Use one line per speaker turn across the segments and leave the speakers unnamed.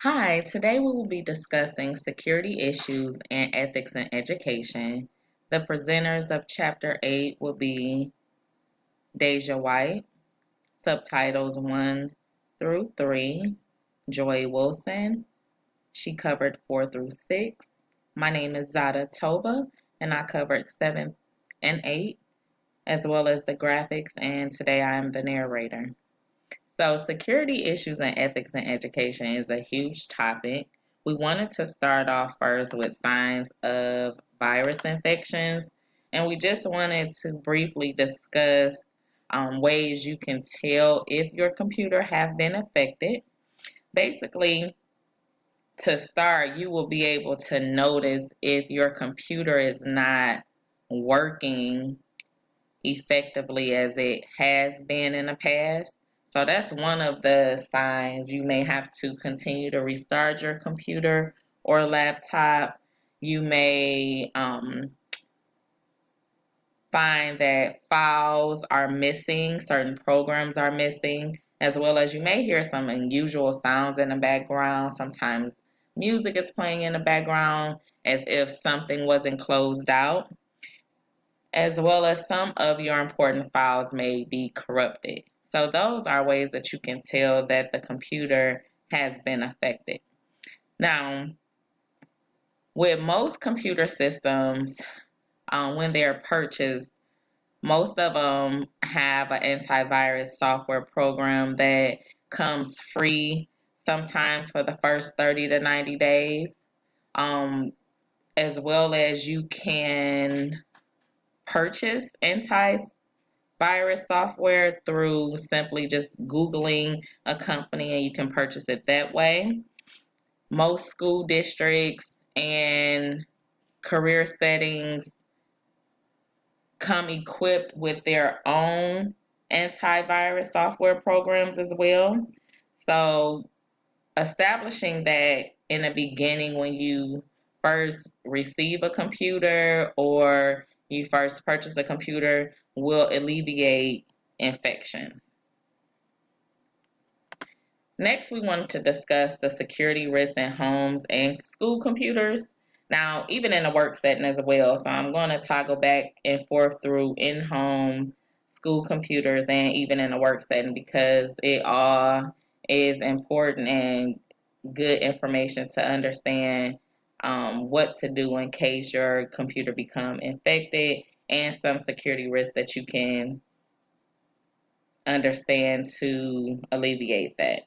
Hi, today we will be discussing security issues and ethics in education. The presenters of Chapter 8 will be Deja White, subtitles 1 through 3, Joy Wilson, she covered 4 through 6. My name is Zada Toba, and I covered 7 and 8, as well as the graphics, and today I am the narrator. So, security issues and ethics in education is a huge topic. We wanted to start off first with signs of virus infections, and we just wanted to briefly discuss ways you can tell if your computer have been affected. Basically, to start, you will be able to notice if your computer is not working effectively as it has been in the past. So that's one of the signs. You may have to continue to restart your computer or laptop. You may find that files are missing, certain programs are missing, as well as you may hear some unusual sounds in the background. Sometimes music is playing in the background as if something wasn't closed out, as well as some of your important files may be corrupted. So those are ways that you can tell that the computer has been affected. Now, with most computer systems, when they're purchased, most of them have an antivirus software program that comes free sometimes for the first 30 to 90 days, as well as you can purchase antivirus software through simply just Googling a company and you can purchase it that way. Most school districts and career settings come equipped with their own antivirus software programs as well. So, establishing that in the beginning when you first receive a computer or you first purchase a computer will alleviate infections. Next, we wanted to discuss the security risks in homes and school computers. Now, even in the work setting as well. So I'm going to toggle back and forth through in-home school computers and even in the work setting because it all is important and good information to understand what to do in case your computer become infected and some security risks that you can understand to alleviate that.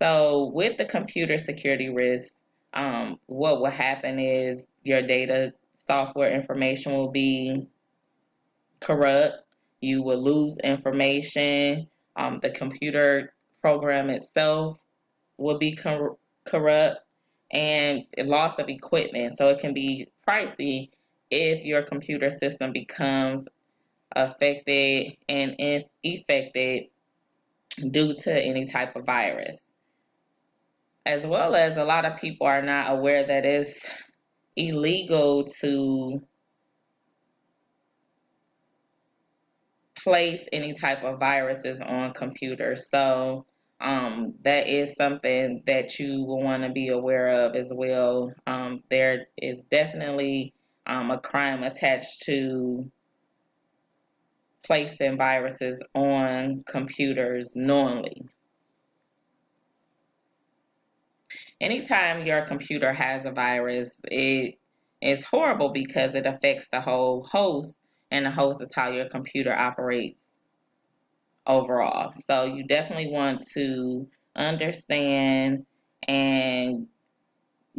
So with the computer security risk, what will happen is your data software information will be corrupt. You will lose information. The computer program itself will be corrupt and loss of equipment. So it can be pricey if your computer system becomes affected and infected due to any type of virus. As well as a lot of people are not aware that it's illegal to place any type of viruses on computers. So that is something that you will want to be aware of as well. There is definitely a crime attached to placing viruses on computers knowingly. Anytime your computer has a virus, it is horrible because it affects the whole host, and the host is how your computer operates overall. So you definitely want to understand and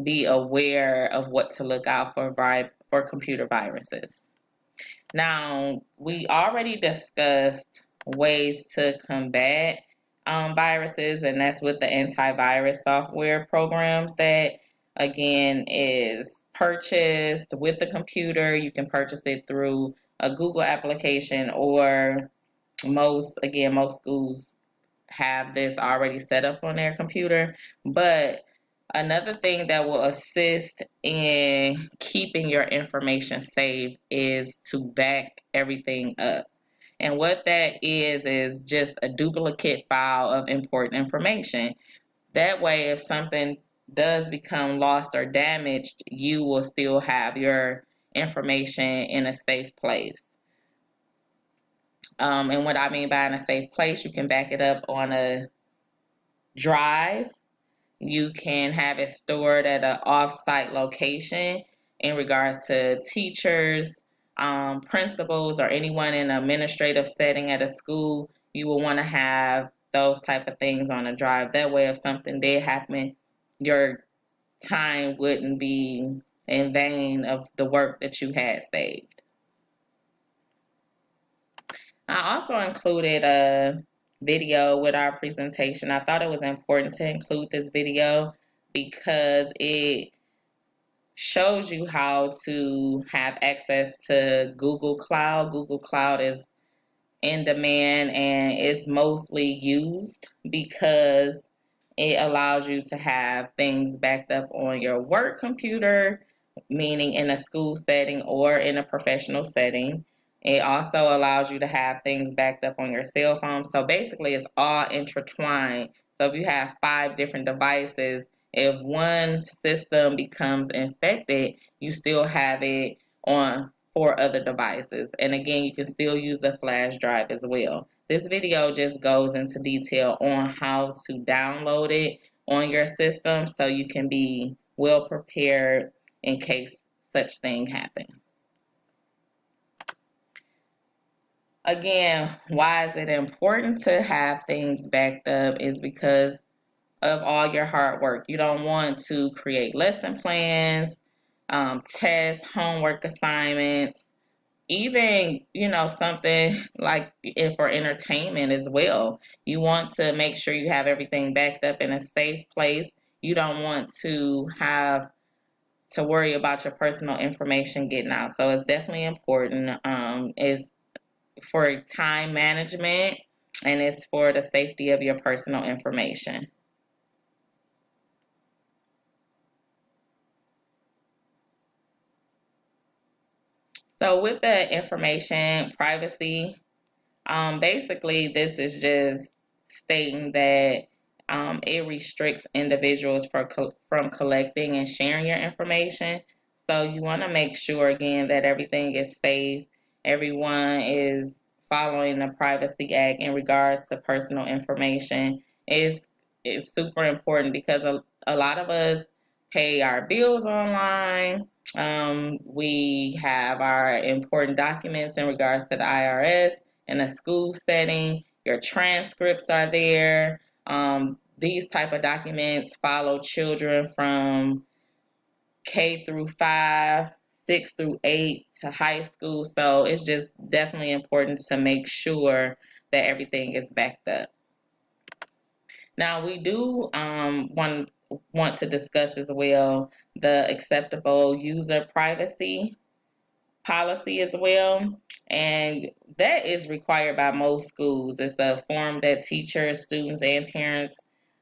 be aware of what to look out for computer viruses. Now, we already discussed ways to combat viruses, and that's with the antivirus software programs that, again, is purchased with the computer. You can purchase it through a Google application, or most schools have this already set up on their computer. But another thing that will assist in keeping your information safe is to back everything up. And what that is just a duplicate file of important information. That way, if something does become lost or damaged, you will still have your information in a safe place. And what I mean by in a safe place, you can back it up on a drive. You can have it stored at an off-site location in regards to teachers, principals, or anyone in an administrative setting at a school. You will want to have those type of things on a drive. That way, if something did happen, your time wouldn't be in vain of the work that you had saved. I also included a video with our presentation. I thought it was important to include this video because it shows you how to have access to Google Cloud. Google Cloud is in demand and it's mostly used because it allows you to have things backed up on your work computer, meaning in a school setting or in a professional setting. It also allows you to have things backed up on your cell phone. So basically, it's all intertwined. So if you have 5 different devices, if one system becomes infected, you still have it on 4 other devices. And again, you can still use the flash drive as well. This video just goes into detail on how to download it on your system so you can be well prepared in case such thing happen. Again, why is it important to have things backed up is because of all your hard work. You don't want to create lesson plans, tests, homework assignments, even something like for entertainment as well. You want to make sure you have everything backed up in a safe place. You don't want to have to worry about your personal information getting out. So it's definitely important. It's for time management and it's for the safety of your personal information. So with the information privacy, basically, this is just stating that it restricts individuals from collecting and sharing your information. So you want to make sure, again, that everything is safe. Everyone is following the Privacy Act in regards to personal information. Is super important because a lot of us pay our bills online. We have our important documents in regards to the IRS in a school setting. Your transcripts are there. These type of documents follow children from K through 5, 6 through 8 to high school. So it's just definitely important to make sure that everything is backed up. Now we do want to discuss as well the acceptable user privacy policy as well. And that is required by most schools. It's a form that teachers, students, and parents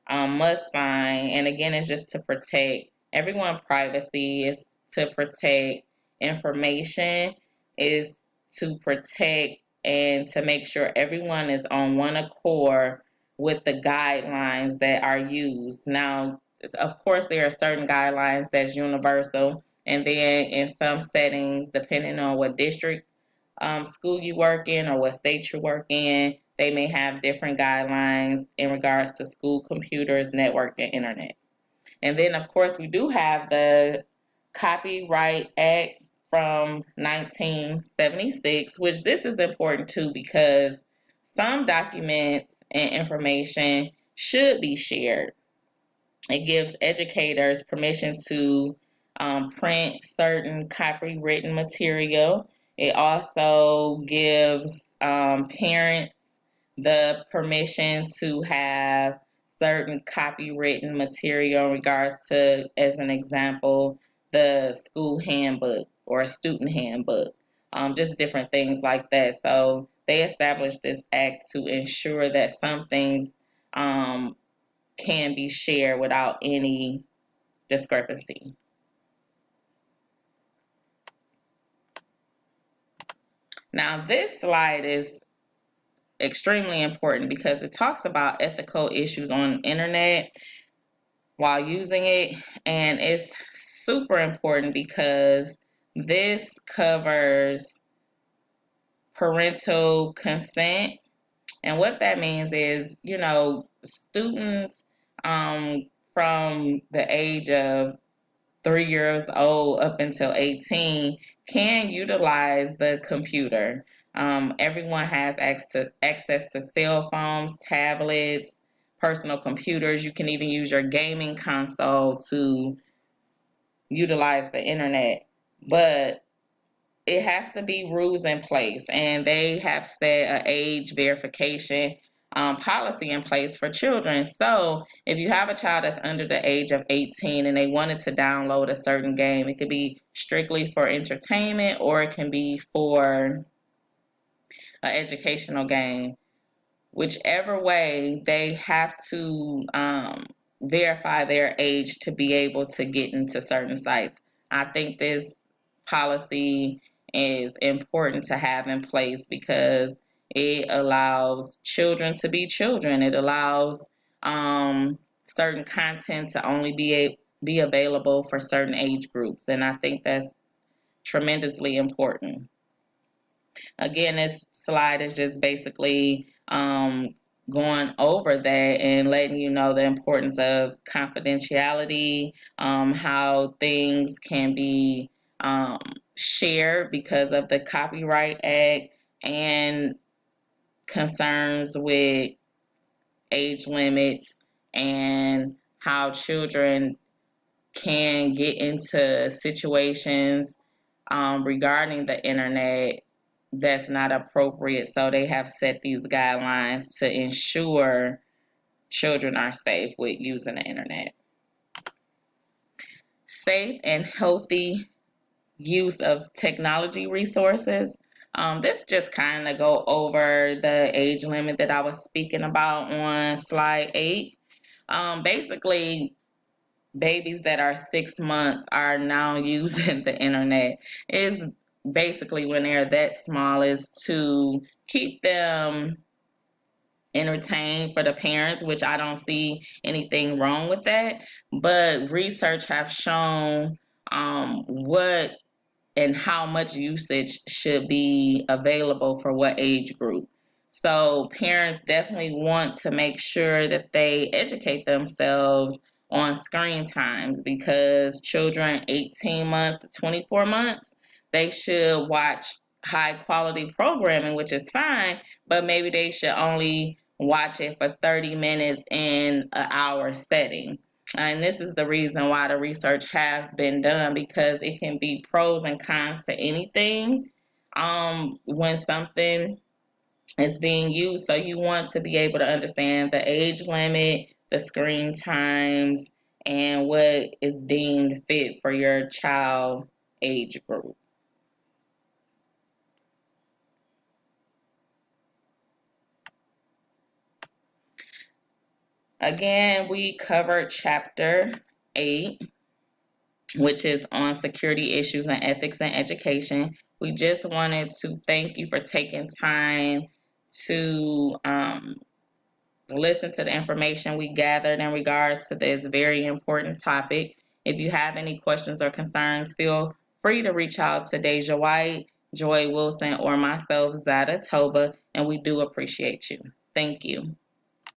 must sign. And again, it's just to protect everyone's privacy. It's to protect information. It's to protect and to make sure everyone is on one accord with the guidelines that are used. Now, of course, there are certain guidelines that's universal, and then in some settings, depending on what district school you work in or what state you work in, they may have different guidelines in regards to school computers, network, and internet. And then, of course, we do have the Copyright Act from 1976, which this is important too because some documents and information should be shared. It gives educators permission to print certain copywritten material. It also gives parents the permission to have certain copywritten material in regards to, as an example, the school handbook or a student handbook, just different things like that. So they established this act to ensure that some things can be shared without any discrepancy. Now, this slide is extremely important because it talks about ethical issues on the internet. while using it. And it's super important because this covers parental consent. And what that means is, students from the age of 3 years old up until 18 can utilize the computer. Everyone has access to cell phones, tablets, personal computers. You can even use your gaming console to utilize the internet. But it has to be rules in place, and they have set an age verification policy in place for children. So if you have a child that's under the age of 18 and they wanted to download a certain game, it could be strictly for entertainment or it can be for an educational game. Whichever way, they have to verify their age to be able to get into certain sites. I think this policy is important to have in place because it allows children to be children. It allows certain content to only be available for certain age groups, and I think that's tremendously important. Again, this slide is just basically going over that and letting you know the importance of confidentiality, how things can be shared because of the Copyright Act, and concerns with age limits and how children can get into situations regarding the internet that's not appropriate. So they have set these guidelines to ensure children are safe with using the internet. Safe and healthy use of technology resources. This just kind of go over the age limit that I was speaking about on slide 8. Basically, babies that are 6 months are now using the internet. Is basically when they're that small is to keep them entertained for the parents, which I don't see anything wrong with that. But research have shown what and how much usage should be available for what age group. So parents definitely want to make sure that they educate themselves on screen times, because children 18 months to 24 months, they should watch high quality programming, which is fine, but maybe they should only watch it for 30 minutes in an hour setting. And this is the reason why the research have been done, because it can be pros and cons to anything when something is being used. So you want to be able to understand the age limit, the screen times, and what is deemed fit for your child age group. Again, we covered chapter 8, which is on security issues and ethics in education. We just wanted to thank you for taking time to listen to the information we gathered in regards to this very important topic. If you have any questions or concerns, feel free to reach out to Deja White, Joy Wilson, or myself, Zada Toba, and we do appreciate you. Thank you.